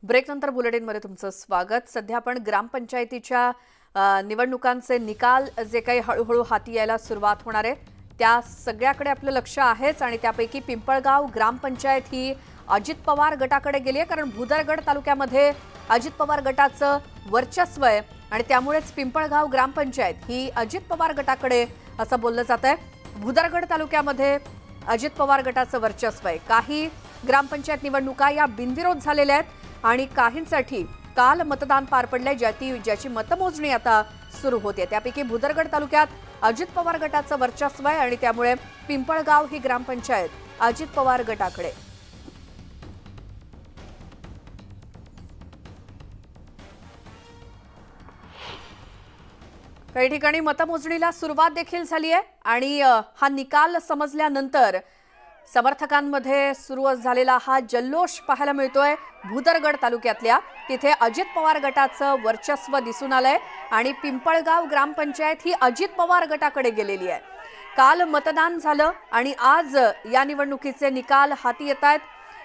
Break नंतर बुलेटिनमध्ये तुमचं स्वागत। सध्या आपण ग्रामपंचायतीच्या निवडणुकांचे निकाल जे काही हळूहळू हाती यायला सुरुवात होणार आहे त्या सगळ्याकडे आपलं लक्ष आहेच आणि त्यापैकी पिंपळगाव ग्रामपंचायत ही अजित पवार गटाकडे गेली आहे, कारण भुदरगड तालुक्यामध्ये अजित पवार गटाचं वर्चस्व आहे आणि त्यामुळेच पिंपळगाव ग्रामपंचायत ही अजित पवार गटाकडे असं बोललं जात आहे। भुदरगड तालुक्यामध्ये अजित पवार गटाचं वर्चस्व आहे। काही ग्रामपंचायत निवडणुका या बिनविरोध झालेल्या आहेत आणि काहींसाठी काल मतदान पार पडले ज्याची मतमोजणी आता सुरू होते। त्यापैकी भुदरगड तालुक्यात अजित पवार गटाचं वर्चस्व आहे आणि त्यामुळे पिंपळगाव ही ग्रामपंचायत अजित पवार गटाकडे। काही ठिकाणी मतमोजणीला सुरुवात देखील झाली आहे आणि हा निकाल समजल्यानंतर समर्थकांमध्ये सुरू झालेला हा जल्लोष पाहायला मिळतोय। भुदरगड तालुक्यातल्या तिथे अजित पवार गटाचं वर्चस्व दिसून आलंय आणि पिंपळगाव ग्रामपंचायत ही अजित पवार गटाकडे गेलेली आहे। काल मतदान झालं आणि आज या निवडणुकीचे निकाल हाती येत आहेत।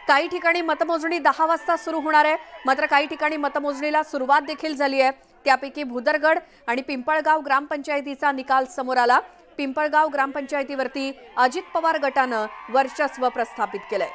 काही ठिकाणी मतमोजणी 10 वाजता सुरू होणार आहे, मात्र काही ठिकाणी मतमोजणीला सुरुवात देखील झाली आहे। त्यापैकी भुदरगड आणि पिंपळगाव ग्रामपंचायतीचा निकाल समोर आला। पिंपळगाव ग्रामपंचायतीवरती अजित पवार गटानं वर्चस्व प्रस्थापित केलंय।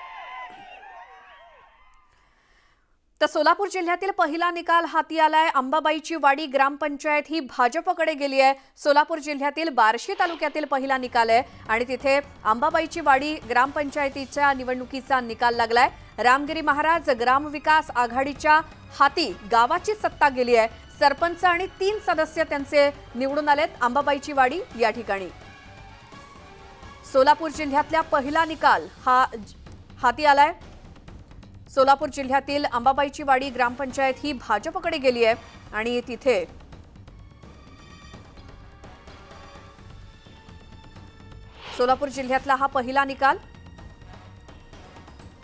तर सोलापूर जिल्ह्यातील पहिला निकाल हाती आलाय। अंबाबाईची वाडी ग्रामपंचायत ही भाजपकडे गेली आहे। सोलापूर जिल्ह्यातील बार्शी तालुक्यातील पहिला निकाल आहे आणि तिथे अंबाबाईची वाडी ग्रामपंचायतीच्या निवडणुकीचा निकाल लागलाय। रामगिरी महाराज ग्रामविकास आघाडीच्या हाती गावाची सत्ता गेली आहे। सरपंच आणि 3 सदस्य त्यांचे निवडून आलेत अंबाबाईची वाडी या ठिकाणी। सोलापूर जिल्ह्यातला पहिला निकाल हा हाती आलाय। सोलापूर जिल्ह्यातील अंबाबाईची वाडी ग्रामपंचायत ही भाजपकडे गेली आहे आणि तिथे सोलापूर जिल्ह्यातला हा पहिला निकाल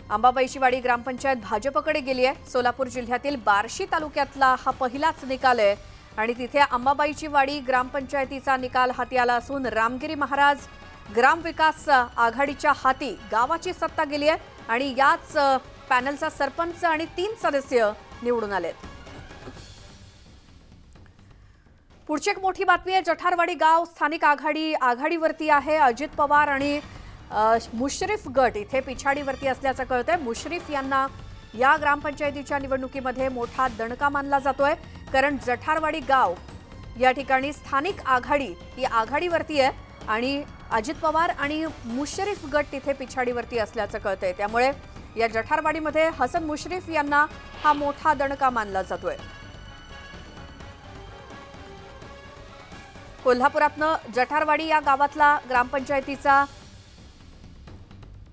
अंबाबाईची वाडी ग्रामपंचायत भाजपकडे गेली आहे। सोलापूर जिल्ह्यातील बार्शी तालुक्यातला हा पहिलाच निकाल आहे आणि तिथे अंबाबाईची वाडी ग्रामपंचायतीचा निकाल हाती आला असून रामगिरी महाराज ग्रामविकास आघाडीच्या हाती गावाची सत्ता गेली आहे आणि याच पॅनलचा सरपंच आणि 3 सदस्य निवडून आलेत। पुढची एक मोठी बातमी आहे। जठारवाडी गाव स्थानिक आघाडीवरती आहे। अजित पवार आणि मुश्रीफ गट इथे पिछाडीवरती असल्याचं कळतंय। मुश्रीफ यांना या ग्रामपंचायतीच्या निवडणुकीमध्ये मोठा दणका मानला जातोय, कारण जठारवाडी गाव या ठिकाणी स्थानिक आघाडी ही आघाडीवरती आहे आणि अजित पवार आणि मुश्रीफ गट तिथे पिछाडीवरती असल्याचं कळतंय। त्यामुळे या जठारवाडीमध्ये हसन मुश्रीफ यांना हा मोठा दणका मानला जातोय। कोल्हापुरातनं जठारवाडी या गावातला ग्रामपंचायतीचा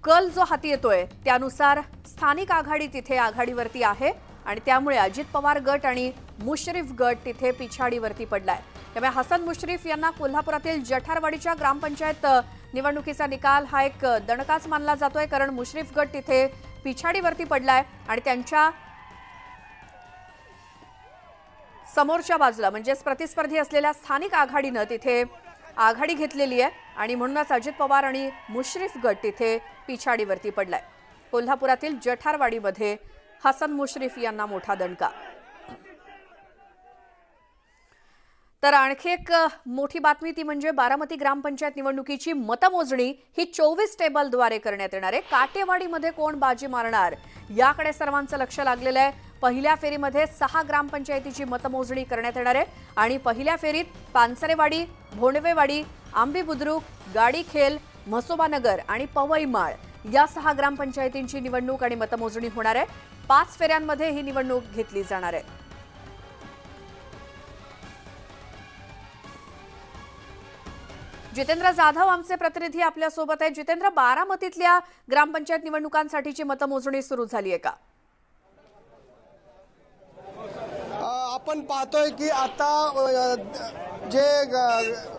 कल जो हाती येतोय त्यानुसार स्थानिक आघाडी तिथे आघाडीवरती आहे आणि त्यामुळे अजित पवार गट आणि मुश्रीफ गट तिथे पिछाडीवरती पडलाय। त्यामुळे हसन मुश्रीफ यांना कोल्हापुरातील जठारवाडीच्या ग्रामपंचायत निवडणुकीचा निकाल हा एक दणकाच मानला जातोय, कारण मुश्रीफ गट तिथे पिछाडीवरती पडलाय आणि त्यांच्या समोरच्या बाजूला म्हणजेच प्रतिस्पर्धी असलेल्या स्थानिक आघाडीनं तिथे आघाडी घेतलेली आहे आणि म्हणूनच अजित पवार आणि मुश्रीफ गट तिथे पिछाडीवरती पडलाय। कोल्हापुरातील जठारवाडीमध्ये हसन मुश्रीफ यांना मोठा दणका। तर आणखी एक मोठी बातमी ती म्हणजे बारामती ग्रामपंचायत निवडणुकीची मतमोजणी ही 24 टेबलद्वारे करण्यात येणार आहे। काटेवाडीमध्ये कोण बाजी मारणार याकडे सर्वांचं लक्ष लागलेलं आहे। पहिल्या फेरीमध्ये 6 ग्रामपंचायतीची मतमोजणी करण्यात येणार आहे आणि पहिल्या फेरीत पानसरेवाडी, भोंडवेवाडी, आंबी बुद्रुक, गाडीखेल, म्हसोबानगर आणि पवईमाळ या 6 ग्रामपंचायतींची निवडणूक आणि मतमोजणी होणार आहे। 5 फेऱ्यांमध्ये ही निवडणूक घेतली जाणार आहे। जितेंद्र जाधव आमचे प्रतिनिधी आपल्या सोबत आहेत। जितेंद्र, बारामतीतल्या ग्रामपंचायत निवडणुकांसाठीची मतमोजणी सुरू झाली आहे का? आपण पाहतोय की आता जे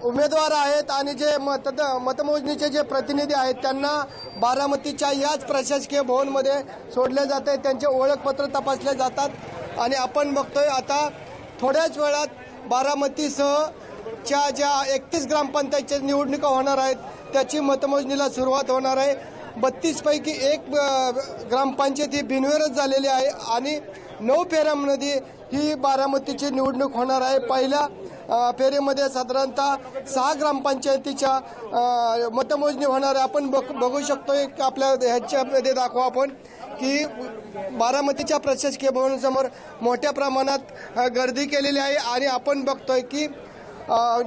उमेदवार आहेत आणि जे मतमोजणीचे जे प्रतिनिधी आहेत त्यांना बारामतीच्या याच प्रशासकीय भवनमध्ये सोडले जाते, त्यांचे ओळखपत्र तपासले जातात आणि आपण बघतोय आता थोड्याच वेळात बारामतीसह ज्या 31 ग्रामपंचायतच्या निवडणुका होणार आहेत त्याची मतमोजणीला सुरुवात होणार आहे। 32 पैकी एक ग्रामपंचायत ही बिनविरोध झालेली आहे आणि 9 फेऱ्यामध्ये ही बारामतीची निवडणूक होणार आहे। पहिल्या फेरीमध्ये साधारणतः 6 ग्रामपंचायतीच्या मतमोजणी होणार आहे। आपण बघू शकतोय की आपल्या ह्याच्यामध्ये दाखवा आपण की बारामतीच्या प्रशासकीय भवनासमोर मोठ्या प्रमाणात गर्दी केलेली आहे आणि आपण बघतोय की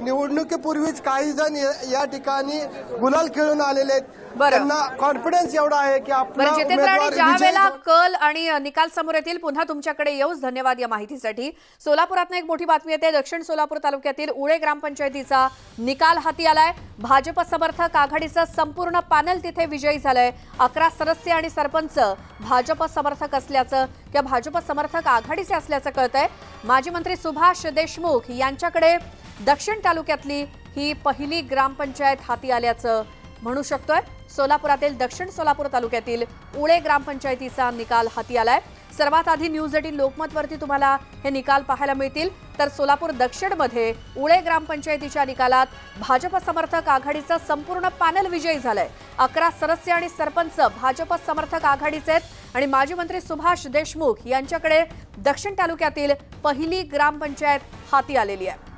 निवडणुकीपूर्वीच काही जण या ठिकाणी गुलाल खेळून आलेले आहेत। त्यांना कॉन्फिडन्स एवढा आहे की आपला उमेदवार ज्या वेळेला कल आणि निकाल समोर येतील पुन्हा तुमच्याकडे येऊच। धन्यवाद या माहितीसाठी। सोलापुरातून एक मोठी बातमी येते। दक्षिण सोलापूर तालुक्यातील उळे ग्रामपंचायतीचा निकाल हाती आलाय। भाजप समर्थक आघाडीचं संपूर्ण पॅनल तिथे विजयी झालंय। 11 सदस्य आणि सरपंच भाजप समर्थक असल्याचं किंवा भाजप समर्थक आघाडीचे असल्याचं कळतंय। माजी मंत्री सुभाष देशमुख यांच्याकडे दक्षिण तालुक्यातली ही पहिली ग्रामपंचायत हाती आल्याचं म्हणू शकतोय। सोलापुरातील दक्षिण सोलापूर तालुक्यातील उळे ग्रामपंचायतीचा निकाल हाती आलाय। सर्वात आधी न्यूज 18 लोकमतवरती तुम्हाला हे निकाल पाहायला मिळतील। तर सोलापूर दक्षिण मध्ये उळे ग्रामपंचायतीच्या निकालात भाजप समर्थक आघाडीचं संपूर्ण पॅनल विजयी झालंय। 11 सदस्य आणि सरपंच भाजप समर्थक आघाडीचे आहेत आणि माजी मंत्री सुभाष देशमुख यांच्याकडे दक्षिण तालुक्यातील पहिली ग्रामपंचायत हाती आलेली आहे।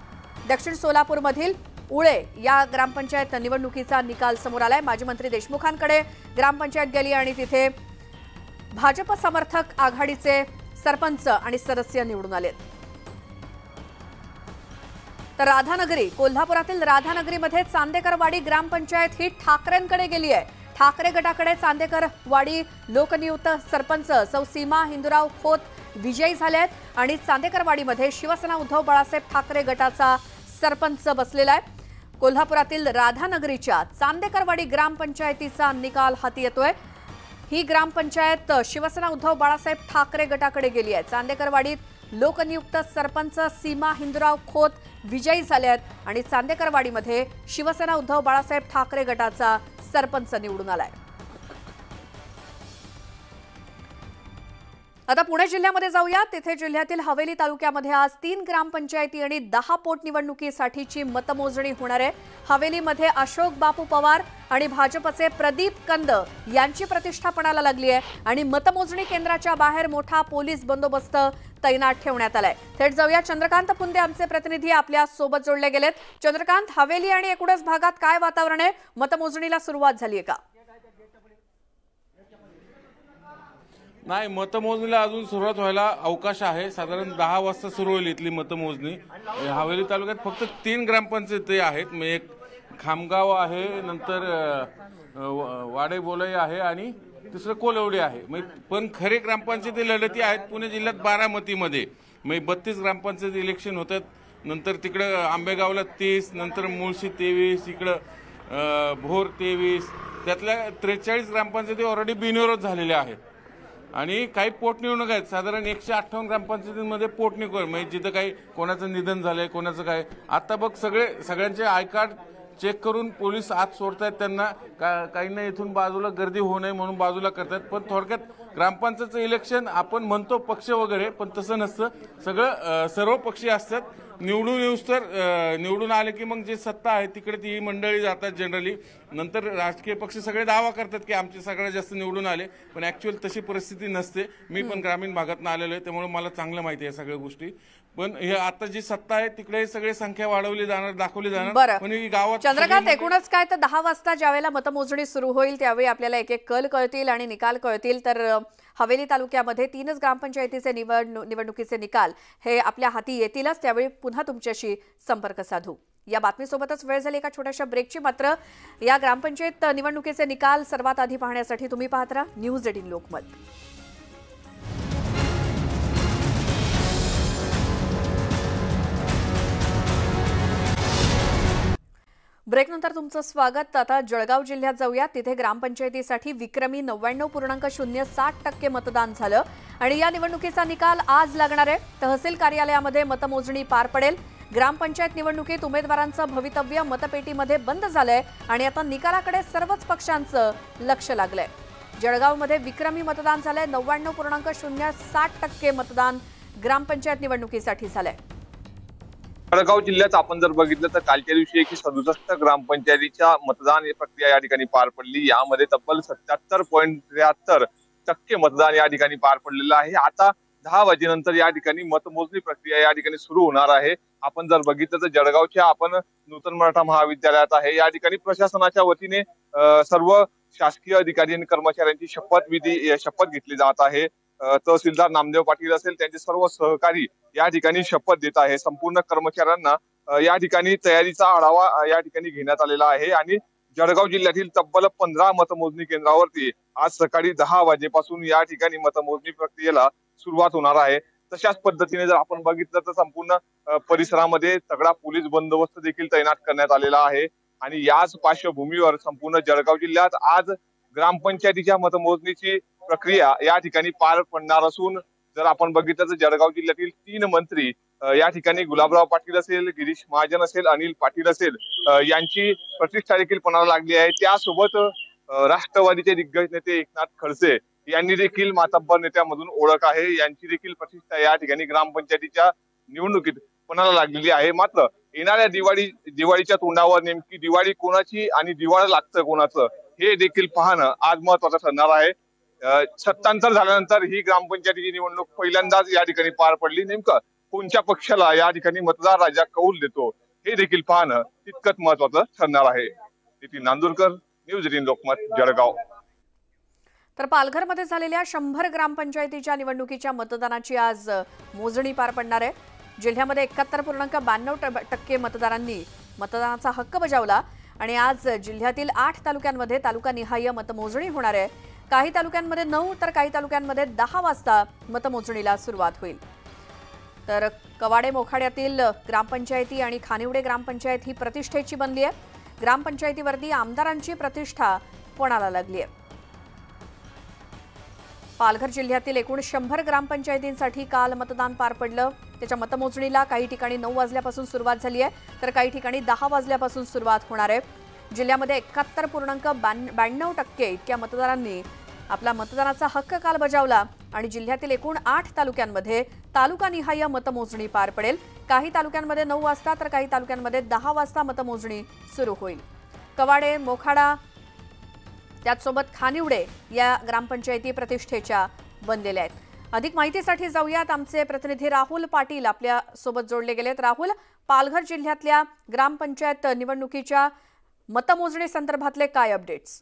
दक्षिण सोलापूरमधील उळे या ग्रामपंचायत निवडणुकीचा निकाल समोर आलाय। माजी मंत्री देशमुखांकडे ग्रामपंचायत गेली आणि तिथे भाजप समर्थक आघाडीचे सरपंच आणि सदस्य निवडून आलेत। तर राधानगरी कोल्हापुरातील राधानगरीमध्ये चांदेकरवाडी ग्रामपंचायत ही ठाकरेंकडे गेली आहे। ठाकरे गटाकडे चांदेकरवाडी लोकनियुक्त सरपंच सौ सीमा हिंदुराव खोत विजयी झाले आहेत आणि चांदेकरवाडीमध्ये शिवसेना उद्धव बाळासाहेब ठाकरे गटाचा सरपंच बसलेला आहे। कोल्हापुरातील राधानगरीच्या चांदेकरवाडी ग्रामपंचायतीचा निकाल हाती येतोय। ही ग्रामपंचायत शिवसेना उद्धव बाळासाहेब ठाकरे गटाकडे गेली आहे। चांदेकरवाडीत लोकनियुक्त सरपंच सीमा हिंदुराव खोत विजयी झाले आहेत आणि चांदेकरवाडीमध्ये शिवसेना उद्धव बाळासाहेब ठाकरे गटाचा सरपंच निवडून आलाय। आता पुणे जिल्ह्यामध्ये जाऊया। तिथे जिल्ह्यातील हवेली तालुक्यामध्ये आज 3 ग्रामपंचायती आणि 10 पोटनिवडणुकीसाठीची मतमोजणी होणार आहे। हवेलीमध्ये अशोक बापू पवार आणि भाजपचे प्रदीप कंद यांची प्रतिष्ठा पणाला लागली आहे आणि मतमोजणी केंद्राच्या बाहेर मोठा पोलीस बंदोबस्त तैनात ठेवण्यात आलाय। थेट जाऊया, चंद्रकांत पुंदे आमचे प्रतिनिधी आपल्या सोबत जोडले गेलेत। चंद्रकांत, हवेली आणि एकूणच भागात काय वातावरण आहे? मतमोजणीला सुरुवात झाली आहे का? नाही, मतमोजणीला अजून सुरुवात व्हायला अवकाश आहे। साधारण 10 वाजता सुरू होईल इथली मतमोजणी। हवेली तालुक्यात फक्त 3 ग्रामपंचायती आहेत। एक खामगाव आहे, नंतर वाडे बोलई आहे आणि तिसरं कोलवडी आहे। पण खरे ग्रामपंचायती लढती आहेत पुणे जिल्ह्यात बारामतीमध्ये। 32 ग्रामपंचायत इलेक्शन होतात। नंतर तिकडं आंबेगावला 30, नंतर मुळशी 23, इकडं भोर 23, त्यातल्या 43 ग्रामपंचायती ऑलरेडी बिनविरोध झालेल्या आहेत आणि काही पोटनिवडणूक आहेत। साधारण 158 ग्रामपंचायतींमध्ये पोटनिवडणूक म्हणजे जिथं काही कोणाचं निधन झालंय, कोणाचं काय। आता बघ सगळ्यांचे आय कार्ड चेक करून पोलीस आत सोडतायत त्यांना। काहींना इथून बाजूला गर्दी होऊ नये म्हणून बाजूला करतात। पण थोडक्यात ग्रामपंचायतचं इलेक्शन आपण म्हणतो पक्ष वगैरे, पण तसं नसतं। सगळं सर्व पक्षी असतात। निवडून येऊस तर निवडून आले की मग जे सत्ता आहे तिकडे ती मंडळी जातात जनरली। नंतर राजकीय पक्ष सगळे दावा करतात की आमचे सगळ्यात जास्त निवडून आले, पण ऍक्च्युअल तशी परिस्थिती नसते। मी पण ग्रामीण भागातून आलेलो आहे, त्यामुळे मला चांगलं माहिती आहे सगळ्या गोष्टी। पण हे आता जी सत्ता आहे तिकडे सगळे संख्या वाढवली जाणार, दाखवली जाणार। पण गावात चंद्रकांत, एकूणच काय तर 10 वाजता ज्यावेळेला मतमोजणी सुरू होईल त्यावेळी आपल्याला एक एक कल कळतील आणि निकाल कळतील। तर हवेली तालुक्यामध्ये 3च ग्रामपंचायतीचे निवडणुकीचे निकाल हे आपल्या हाती येतीलच, त्यावेळी पुन्हा तुमच्याशी संपर्क साधू। या बातमीसोबतच वेळ झाली एका छोट्याशा ब्रेकची। मात्र या ग्रामपंचायत निवडणुकीचे निकाल सर्वात आधी पाहण्यासाठी तुम्ही पाहत राहा न्यूज 18 लोकमत। ब्रेकनंतर तुमचं स्वागत। आता जळगाव जिल्ह्यात जाऊया। तिथे ग्रामपंचायतीसाठी विक्रमी 99.07% मतदान झालं आणि या निवडणुकीचा निकाल आज लागणार आहे। तहसील कार्यालयामध्ये मतमोजणी पार पडेल। ग्रामपंचायत निवडणुकीत उमेदवारांचं भवितव्य मतपेटीमध्ये बंद झालंय आणि आता निकालाकडे सर्वच पक्षांचं लक्ष लागलंय। जळगावमध्ये विक्रमी मतदान झालंय। 99.07% मतदान ग्रामपंचायत निवडणुकीसाठी झालंय। जळगाव जिल्ह्यात आपण जर बघितलं तर कालच्या दिवशी 67 ग्रामपंचायतीच्या मतदान प्रक्रिया या ठिकाणी पार पडली। यामध्ये तब्बल 77.73% मतदान या ठिकाणी पार पडलेलं आहे। आता 10 वाजेनंतर या ठिकाणी मतमोजणी प्रक्रिया या ठिकाणी सुरू होणार आहे. आपण जर बघितलं तर जळगावच्या आपण नूतन मराठा महाविद्यालयात आहे. या ठिकाणी प्रशासनाच्या वतीने सर्व शासकीय अधिकारी आणि कर्मचाऱ्यांची शपथ घेतली जात आहे. तहसीलदार नामदेव पाटील असेल त्यांचे सर्व सहकारी या ठिकाणी शपथ देत आहे. संपूर्ण कर्मचाऱ्यांना या ठिकाणी तयारीचा आढावा या ठिकाणी घेण्यात आलेला आहे आणि जळगाव जिल्ह्यातील तब्बल 15 मतमोजणी केंद्रावरती आज सकाळी 10 वाजेपासून या ठिकाणी मतमोजणी प्रक्रियेला सुरुवात होणार आहे. तशाच पद्धतीने जर आपण बघितलं तर संपूर्ण परिसरामध्ये तगडा पोलीस बंदोबस्त देखील तैनात करण्यात आलेला आहे आणि याच पार्श्वभूमीवर संपूर्ण जळगाव जिल्ह्यात आज ग्रामपंचायतीच्या मतमोजणीची प्रक्रिया या ठिकाणी पार पडणार असून जर आपण बघितलं तर जळगाव जिल्ह्यातील 3 मंत्री या ठिकाणी गुलाबराव पाटील असेल, गिरीश महाजन असेल, अनिल पाटील असेल यांची प्रतिष्ठा देखील पणाला लागली आहे. त्यासोबत राष्ट्रवादीचे दिग्गज नेते एकनाथ खडसे यांनी देखील मातब्बर नेत्यामधून ओळख आहे. यांची देखील प्रतिष्ठा या ठिकाणी ग्रामपंचायतीच्या निवडणुकीत पणाला लागलेली आहे. मात्र येणाऱ्या दिवाळीच्या तोंडावर नेमकी दिवाळी कोणाची आणि दिवाळी लागतं कोणाचं हे देखील पाहणं आज महत्वाचं ठरणार आहे. सत्तांतर झाल्यानंतर ही ग्रामपंचायतीची निवडणूक पहिल्यांदाच या ठिकाणी पार पडली. नेमकं कोणत्या पक्षाला या ठिकाणी मतदार राजा कौल देतो हे देखील पाहणं तितकंच महत्वाचं ठरणार आहे. नितीन नांदुरकर, न्यूज 18 लोकमत, जळगाव. तर पालघरमध्ये झालेल्या 100 ग्रामपंचायतीच्या निवडणुकीच्या मतदानाची आज मोजणी पार पडणार आहे. जिल्ह्यामध्ये 71.92% मतदारांनी मतदानाचा हक्क बजावला आणि आज जिल्ह्यातील 8 तालुक्यांमध्ये तालुकानिहाय मतमोजणी होणार आहे. काही तालुक्यांमध्ये 9 तर काही तालुक्यांमध्ये 10 वाजता मतमोजणीला सुरुवात होईल. तर कवाडे मोखाड्यातील ग्रामपंचायती आणि खानिवडे ग्रामपंचायत ही प्रतिष्ठेची बनली आहे. ग्रामपंचायतीवरती आमदारांची प्रतिष्ठा पणाला लागली आहे. पालघर जिल्ह्यातील एकूण 100 ग्रामपंचायतींसाठी काल मतदान पार पडलं. त्याच्या मतमोजणीला काही ठिकाणी 9 वाजल्यापासून सुरुवात झाली आहे तर काही ठिकाणी 10 वाजल्यापासून सुरुवात होणार आहे. जिल्ह्यामध्ये 71.92% इतक्या मतदारांनी आपला मतदानाचा हक्क काल बजावला आणि जिल्ह्यातील एकूण 8 तालुक्यांमध्ये तालुकानिहाय मतमोजणी पार पडेल. काही तालुक्यांमध्ये 9 वाजता तर काही तालुक्यांमध्ये 10 वाजता मतमोजणी सुरू होईल. कवाडे, मोखाडा त्याचसोबत खानिवडे या ग्रामपंचायती प्रतिष्ठेच्या बनलेल्या आहेत. अधिक माहितीसाठी जाऊयात. आमचे प्रतिनिधी राहुल पाटील आपल्या सोबत जोडले गेलेत. राहुल, पालघर जिल्ह्यातल्या ग्रामपंचायत निवडणुकीच्या मतमोजणी संदर्भातले काय अपडेट्स?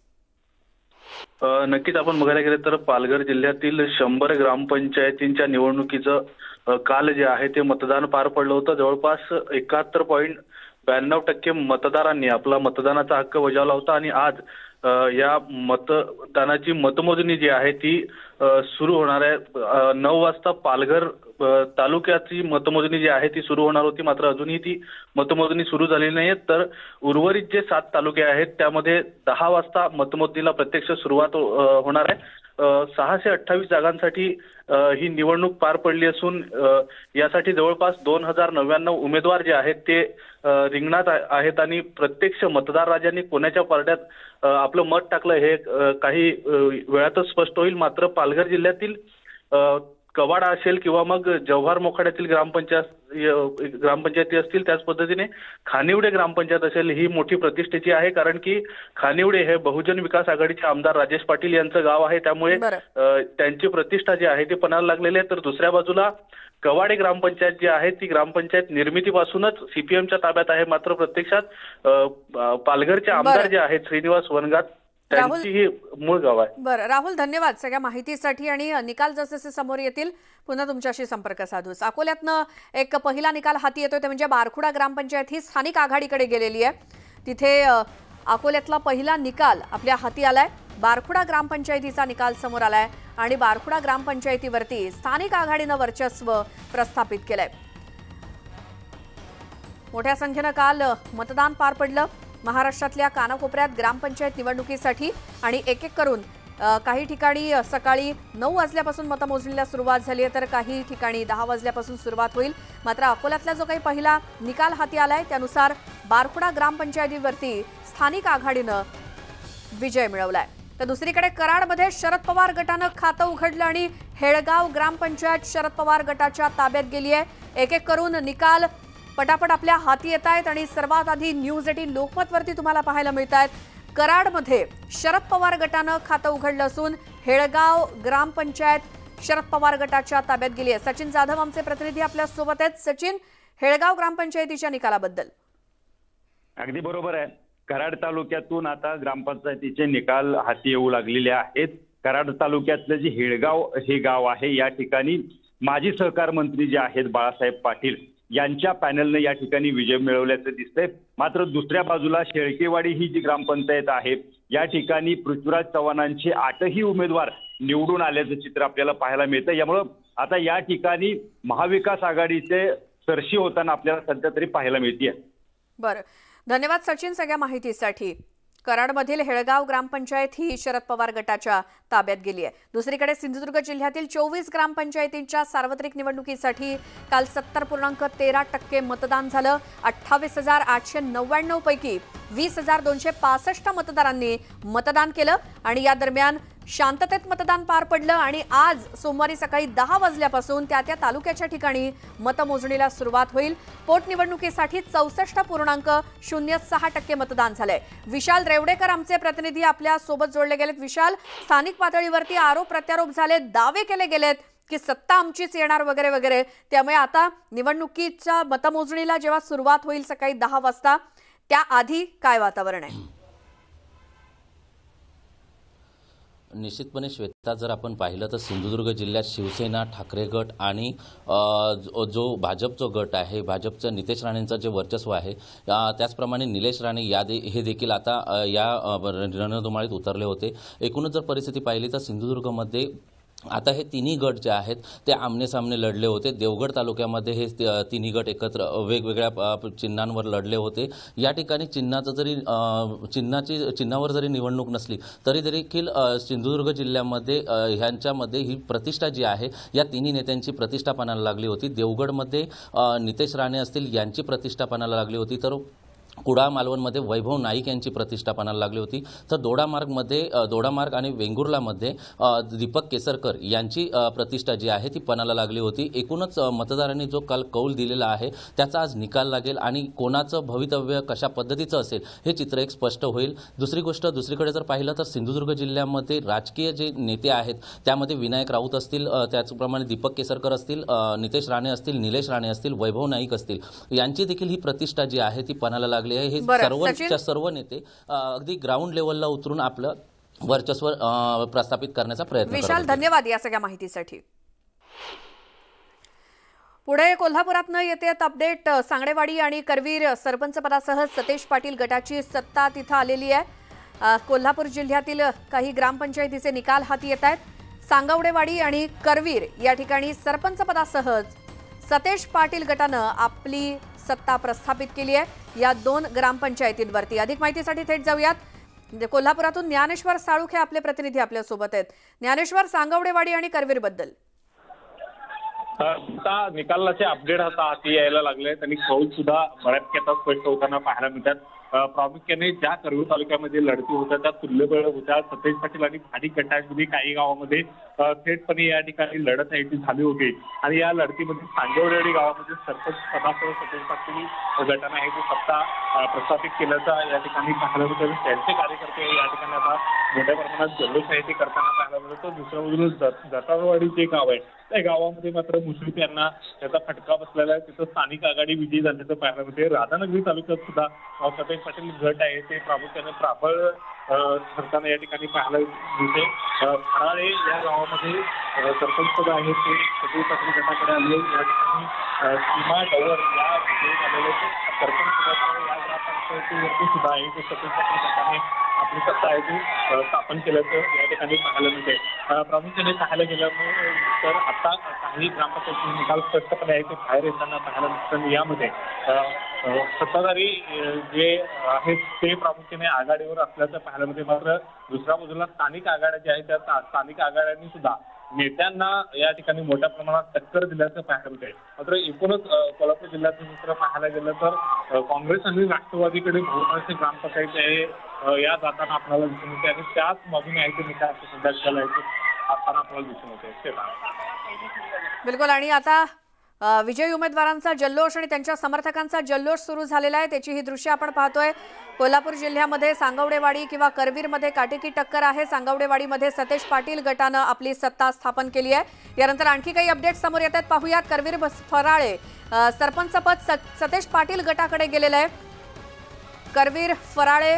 नक्कीच आपण बघायला गेलं तर पालघर जिल्ह्यातील 100 ग्रामपंचायतींच्या निवडणुकीचं काल जे आहे ते मतदान पार पडलं होतं. जवळपास 71.92% मतदारांनी आपला मतदानाचा हक्क बजावला होता आणि आज या मतदानाची मतमोजणी जी आहे ती सुरू होणार आहे. 9 वाजता पालघर तालुक्याची मतमोजणी जी आहे ती सुरू होणार होती, मात्र अजूनही ती मतमोजणी सुरू झालेली नाही. तर उर्वरित जे 7 तालुके आहेत त्यामध्ये 10 वाजता मतमोजणीला प्रत्यक्ष सुरुवात होणार आहे. 628 जागांसाठी ही निवडणूक पार पडली असून यासाठी जवळपास 2099 उमेदवार जे आहेत ते रिंगणात आहेत आणि प्रत्यक्ष मतदार राजांनी कोणाच्या पारड्यात आपलं मत टाकलं हे काही वेळातच स्पष्ट होईल. मात्र पालघर जिल्ह्यातील कवाडा असेल किंवा मग जव्हार मोखाड्यातील ग्रामपंचायती असतील, त्याच पद्धतीने खानिवडे ग्रामपंचायत असेल, ही मोठी प्रतिष्ठेची आहे. कारण की खानिवडे हे बहुजन विकास आघाडीचे आमदार राजेश पाटील यांचं गाव आहे, त्यामुळे त्यांची प्रतिष्ठा जी आहे ती पणाला लागलेली आहे. तर दुसऱ्या बाजूला कवाडे ग्रामपंचायत जी आहे ती ग्रामपंचायत निर्मितीपासूनच सीपीएमच्या ताब्यात आहे, मात्र प्रत्यक्षात पालघरचे आमदार जे आहेत श्रीनिवास वनगात त्यांची ही मूळ गाव आहे. बरं राहुल, धन्यवाद सगळ्या माहितीसाठी आणि निकाल जसे समोर येतील पुन्हा तुमच्याशी संपर्क साधूस. अकोल्यातनं एक पहिला निकाल हाती येतोय ते म्हणजे बारखुडा ग्रामपंचायत ही स्थानिक आघाडीकडे गेलेली आहे. तिथे अकोल्यातला पहिला निकाल आपल्या हाती आलाय. बारखुडा ग्रामपंचायतीचा निकाल समोर आलाय आणि बारखुडा ग्रामपंचायतीवरती स्थानिक आघाडीनं वर्चस्व प्रस्थापित केलंय. मोठ्या संख्येनं काल मतदान पार पडलं महाराष्ट्रातल्या कानाकोपऱ्यात ग्रामपंचायत निवडणुकीसाठी आणि एक एक करून काही ठिकाणी सकाळी 9 वाजल्यापासून मतमोजणीला सुरुवात झाली आहे तर काही ठिकाणी 10 वाजल्यापासून सुरुवात होईल. मात्र अकोल्यातला जो काही पहिला निकाल हाती आलाय त्यानुसार बारखुडा ग्रामपंचायतीवरती स्थानिक आघाडीनं विजय मिळवलाय. तर दुसरीकडे कराडमध्ये शरद पवार गटानं खातं उघडलं आणि हेळगाव ग्रामपंचायत शरद पवार गटाच्या ताब्यात गेली आहे. एक एक करून निकाल पटापट आपल्या हाती येत आहेत आणि सर्वात आधी न्यूज 18 लोकमतवरती तुम्हाला पाहायला मिळत आहेत. कराडमध्ये शरद पवार गटानं खातं उघडलं असून हेळगाव ग्रामपंचायत शरद पवार गटाच्या ताब्यात गेली आहे। सचिन जाधव आमचे प्रतिनिधी आपल्या सोबत आहेत। सचिन, हेळगाव ग्रामपंचायतीच्या निकालाबद्दल। अगदी बरोबर आहे। कराड तालुक्यातून आता ग्रामपंचायतीचे निकाल हाती येऊ लागलेले आहेत। कराड तालुक्यातलं जे हेळगाव हे गाव आहे, या ठिकाणी माजी सहकार मंत्री जे आहेत बाळासाहेब पाटील यांच्या पॅनलने या ठिकाणी विजय मिळवल्याचं दिसतंय। मात्र दुसऱ्या बाजूला शेळकेवाडी ही जी ग्रामपंचायत आहे, या ठिकाणी पृथ्वीराज चव्हाणांचे 8ही उमेदवार निवडून आल्याचं चित्र आपल्याला पाहायला मिळतं। यामुळं आता या ठिकाणी महाविकास आघाडीचे सरशी होताना आपल्याला सध्या तरी पाहायला मिळते। बरं, धन्यवाद सचिन सगळ्या माहितीसाठी। कराडमधील हेळगाव ग्रामपंचायत ही शरद पवार गटाच्या ताब्यात गेली आहे। दुसरीकडे सिंधुदुर्ग जिल्ह्यातील 24 ग्रामपंचायतींच्या सार्वत्रिक निवडणुकीसाठी काल 70.13% मतदान झालं। 28,899 पैकी 20,265 मतदारांनी मतदान केलं आणि या दरम्यान शांततेत मतदान पार पडलं आणि आज सोमवारी सकाळी 10 वाजल्यापासून त्या तालुक्याच्या ठिकाणी मतमोजणीला सुरुवात होईल। पोटनिवडणुकीसाठी 64.06% मतदान झालंय। विशाल रेवडेकर आमचे प्रतिनिधी आपल्या सोबत जोडले गेलेत। विशाल, स्थानिक पातळीवरती आरोप प्रत्यारोप झाले, दावे केले गेलेत की सत्ता आमचीच येणार वगैरे वगैरे, त्यामुळे आता निवडणुकीच्या मतमोजणीला जेव्हा सुरुवात होईल सकाळी 10 वाजता, त्याआधी काय वातावरण आहे? निश्चितपणे श्वेता, जर आपण पाहिलं तर सिंधुदुर्ग जिल्ह्यात शिवसेना, ठाकरे गट आणि जो भाजपचा गट आहे, भाजपचं नितेश राणेंचं जे वर्चस्व आहे, त्याचप्रमाणे निलेश राणे हे देखील आता या रणधुमाळीत उतरले होते। एकूणच जर परिस्थिती पाहिली तर सिंधुदुर्गमध्ये आता हे तिन्ही गट जे आहेत ते आमने सामने लढले होते। देवगड तालुक्यामध्ये हे तिन्ही गट एकत्र वेगवेगळ्या चिन्हांवर लढले होते। या ठिकाणी चिन्हावर जरी निवडणूक नसली तरी देखील सिंधुदुर्ग जिल्ह्यामध्ये ह्यांच्यामध्ये ही प्रतिष्ठा जी आहे, या तिन्ही नेत्यांची प्रतिष्ठा पणाला लागली होती। देवगडमध्ये नितेश राणे असतील यांची प्रतिष्ठा पणाला लागली होती, तर कुडाळ मालवणमध्ये वैभव नाईक यांची प्रतिष्ठा पणाला लागली होती। तर दोडामार्ग आणि वेंगुर्लामध्ये दीपक केसरकर यांची प्रतिष्ठा जी आहे ती पणाला लागली होती। एकूणच मतदारांनी जो काल कौल दिलेला आहे त्याचा आज निकाल लागेल आणि कोणाचं भवितव्य कशा पद्धतीचं असेल हे चित्र एक स्पष्ट होईल। दुसरीकडे जर पाहिलं तर सिंधुदुर्ग जिल्ह्यामध्ये राजकीय जे नेते आहेत त्यामध्ये विनायक राऊत असतील, त्याचप्रमाणे दीपक केसरकर असतील, नितेश राणे असतील, निलेश राणे असतील, वैभव नाईक असतील, यांची देखील ही प्रतिष्ठा जी आहे ती पणाला लागली। हे सर्व नेते अगदी ग्राउंड लेवलला उतरून आपलं वर्चस्व प्रस्थापित करण्याचा प्रयत्न. विशाल, धन्यवाद या सगळ्या माहितीसाठी। पुढे कोल्हापुरातनं येते अपडेट। सांगडेवाडी आणि करवीर सरपंच पदासह सतेज पाटील गटाची सत्ता तिथं आलेली आहे। कोल्हापूर जिल्ह्यातील काही ग्रामपंचायतीचे निकाल हाती येत आहेत। सांगवडेवाडी आणि करवीर या ठिकाणी सरपंच पदासह सतेज पाटील गटानं आपली सत्ता प्रस्थापित केली आहे या 2 ग्रामपंचायतींवरती। अधिक माहितीसाठी थेट जाऊयात। कोल्हापुरातून ज्ञानेश्वर साळुखे आपले प्रतिनिधी आपल्या सोबत आहेत। ज्ञानेश्वर, सांगवडेवाडी आणि करवीर बद्दल आता निकालाचे अपडेट आता हाती यायला लागले आणि कौल सुद्धा बऱ्याचशा स्पष्ट होताना पाहायला मिळतात। प्रामुख्याने ज्या करवीर तालुक्यामध्ये लढती होत्या त्या तुल्यबळ होत्या। सतेज पाटील आणि स्थानिक गटांमध्ये काही गावामध्ये थेटपणे या ठिकाणी लढत आहे ती झाली होती आणि या लढतीमध्ये सांगवडेवाडी गावामध्ये सरपंच पदासह सतेज पाटील गटाने आहे ती सत्ता प्रस्थापित केल्याचा या ठिकाणी पाहायला मिळतं। त्यांचे कार्यकर्ते या ठिकाणी आता मोठ्या प्रमाणात जल्लोष आहे ते करताना पाहायला मिळतं। दुसऱ्या बाजूला जतारवाडी जे गाव आहे त्या गावामध्ये मात्र मुश्रीफ यांना त्याचा फटका बसलेला आहे। तिथं स्थानिक आघाडी विजयी झाल्याचं पाहायला मिळते। राधानगरी तालुक्यात सुद्धा सतेज पाटील गट आहे ते प्रामुख्याने प्राबळ ठरताना या ठिकाणी पाहायला मिळते। खराळे या गावामध्ये सरपंच पद आहे ते सतेज पाटील गटाकडे आले। या ठिकाणी सीमा डवर या विजयी झालेले सरपंच पदाच्या या ग्रामपंचायतीवरती सुद्धा आहे ते सतेज पाटील गटाने आपली सत्ता आहे ती स्थापन केल्याचं या ठिकाणी पाहायला मिळते। प्रामुख्याने पाहायला गेलं तर आता काही ग्रामपंचायतीचे निकाल स्पष्टपणे आहे ते बाहेर येताना पाहायला मिळतं। यामध्ये सत्ताधारी जे आहेत ते प्रामुख्याने आघाडीवर असल्याचं पाहायला मिळते। मात्र दुसऱ्या बाजूला स्थानिक आघाड्या ज्या आहेत त्या स्थानिक आघाड्यांनी सुद्धा नेत्यांना या ठिकाणी मोठ्या प्रमाणात टक्कर दिल्याचं पाहायला मिळते। मात्र एकूणच कोल्हापूर जिल्ह्याचं चित्र पाहायला गेलं तर काँग्रेस आणि राष्ट्रवादीकडे बहुतांश ग्रामपंचायती आहे या जाताना आपल्याला दिसून येते आणि त्याच बाजूने आहे ते निकाल सध्या असताना आपल्याला दिसून येते। बिलकुल, आणि आता विजयी उमेदवारांचा जल्लोष आणि त्यांच्या समर्थकांचा जल्लोष सुरू झालेला आहे, त्याची ही दृश्य आपण पाहतोय। कोल्हापूर जिल्ह्यामध्ये सांगवडेवाडी किंवा करवीरमध्ये काटेकी टक्कर आहे। सांगवडेवाडीमध्ये सतेज पाटील गटानं आपली सत्ता स्थापन केली आहे। यानंतर आणखी काही अपडेट समोर येत आहेत, पाहूयात। करवीर फराळे सरपंच पद सतेज पाटील गटाकडे गेलेलं आहे। करवीर फराळे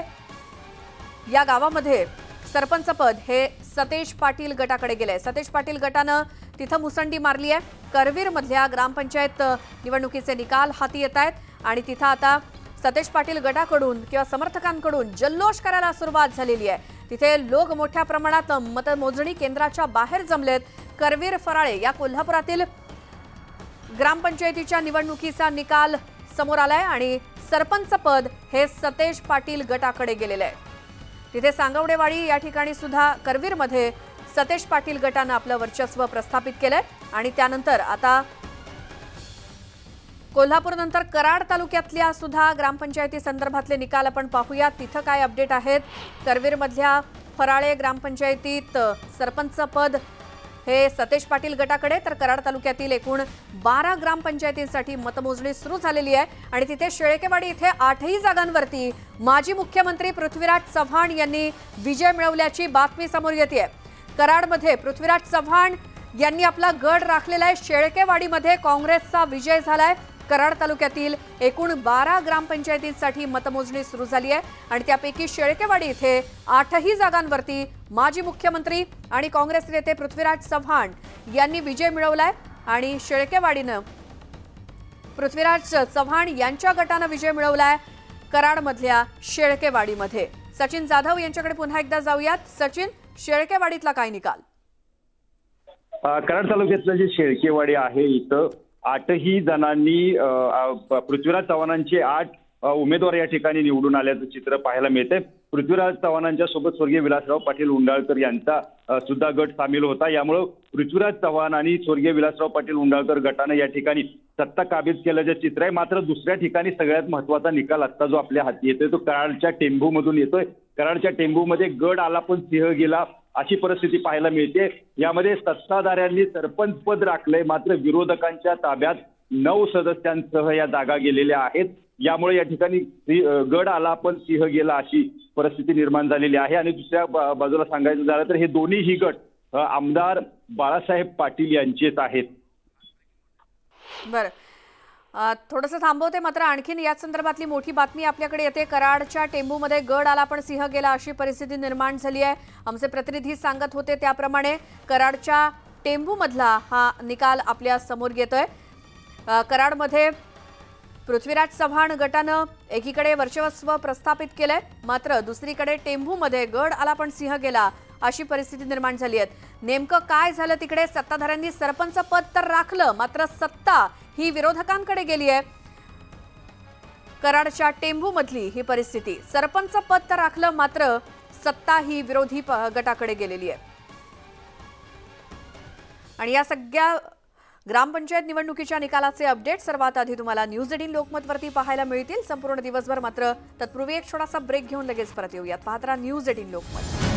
या गावामध्ये सरपंच पद हे सतेज पाटील गटाकडे गेले। सतेज पाटील गटानं तिथं मुसंडी मारली आहे। करवीर मधल्या ग्रामपंचायत निवडणुकीचे निकाल हाती येत आहेत आणि तिथं आता सतेज पाटील गटाकडून किंवा समर्थकांकडून जल्लोष करायला सुरुवात झालेली आहे। तिथे लोक मोठ्या प्रमाणात मतमोजणी केंद्राच्या बाहेर जमलेत। करवीर फराळे या कोल्हापुरातील ग्रामपंचायतीच्या निवडणुकीचा निकाल समोर आलाय आणि सरपंच पद हे सतेज पाटील गटाकडे गेलेले आहे। तिथे सांगवडेवाडी या ठिकाणी सुद्धा करवीरमध्ये सतेज पाटील गटानं आपलं वर्चस्व प्रस्थापित केलंय आणि त्यानंतर आता कोल्हापूर नंतर कराड तालुक्यातल्या सुद्धा ग्रामपंचायती संदर्भातले निकाल आपण पाहूया। तिथं काय अपडेट आहेत। करवीरमधल्या फराळे ग्रामपंचायतीत सरपंच पद हे सतेज पाटील गटाकडे, तर कराड तालुक्यातील एकूण 12 ग्रामपंचायतींसाठी मतमोजणी सुरू झालेली आहे आणि तिथे शेळकेवाडी इथे 8ही जागांवरती माजी मुख्यमंत्री पृथ्वीराज चव्हाण यांनी विजय मिळवल्याची बातमी समोर येते। कराडमध्ये पृथ्वीराज चव्हाण यांनी आपला गड राखलेला आहे। शेळकेवाडीमध्ये काँग्रेसचा विजय झालाय। कराड तालुक्यातील एकूण 12 ग्रामपंचायतींसाठी मतमोजणी सुरू झाली आहे आणि त्यापैकी शेळकेवाडी इथे 8ही जागांवरती माजी मुख्यमंत्री आणि काँग्रेस नेते पृथ्वीराज चव्हाण यांनी विजय मिळवलाय आणि शेळकेवाडीनं पृथ्वीराज चव्हाण यांच्या गटानं विजय मिळवलाय कराडमधल्या शेळकेवाडीमध्ये। सचिन जाधव यांच्याकडे पुन्हा एकदा जाऊयात। सचिन, शेळकेवाडीतला काय निकाल? कराड तालुक्यातलं जे शेळकेवाडी आहे इथं 8ही जणांनी पृथ्वीराज चव्हाणांचे 8 उमेदवार या ठिकाणी निवडून आल्याचं चित्र पाहायला मिळते। पृथ्वीराज चव्हाणांच्या सोबत स्वर्गीय विलासराव पाटील उंडाळकर यांचा सुद्धा गट सामील होता। यामुळे पृथ्वीराज चव्हाण आणि स्वर्गीय विलासराव पाटील उंडाळकर गटानं या ठिकाणी सत्ता काबीज केल्याचं चित्र आहे। मात्र दुसऱ्या ठिकाणी सगळ्यात महत्वाचा निकाल आता जो आपल्या हाती येतोय तो कराडच्या टेंभूमधून येतोय। कराडच्या टेंभूमध्ये गड आला पण सिंह गेला अशी परिस्थिती पाहायला मिळते। यामध्ये सत्ताधाऱ्यांनी सरपंच पद राखलंय, मात्र विरोधकांच्या ताब्यात 9 सदस्यांसह या जागा गेलेल्या आहेत। यामुळे या ठिकाणी गड आला पण सिंह गेला अशी परिस्थिती निर्माण झालेली आहे। आणि दुसऱ्या बाजूला सांगायचं झालं तर हे दोन्हीही गट आमदार बाळासाहेब पाटील यांचेच आहेत। बरं, थोडंसं थांबवते, मात्र आणखीन या संदर्भातली मोठी बातमी आपल्याकडे येते। कराडच्या टेंभूमध्ये गड आला पण सिंह गेला अशी परिस्थिती निर्माण झाली आहे। आमचे प्रतिनिधी सांगत होते त्याप्रमाणे कराडच्या टेंभूमधला हा निकाल आपल्या समोर येतोय। कराडमध्ये पृथ्वीराज चव्हाण गटानं एकीकडे वर्चस्व प्रस्थापित केलंय, मात्र दुसरीकडे टेंभूमध्ये गड आला पण सिंह गेला अशी परिस्थिती निर्माण झाली आहे। नेमकं काय झालं तिकडे? सत्ताधाऱ्यांनी सरपंच पद तर राखलं, मात्र सत्ता ही विरोधकांकडे गेली आहे। कराडच्या टेंभूमधली ही परिस्थिती, सरपंच पद तर राखलं मात्र सत्ता ही विरोधी गटाकडे गेलेली आहे। आणि या सगळ्या ग्रामपंचायत निवडणुकीच्या निकालाचे अपडेट सर्वात आधी तुम्हाला न्यूज 18 लोकमतवरती पाहायला मिळतील संपूर्ण दिवसभर। मात्र तत्पूर्वी एक छोटासा ब्रेक घेऊन लगेच परत येऊयात। पाहत राहा न्यूज 18 लोकमत।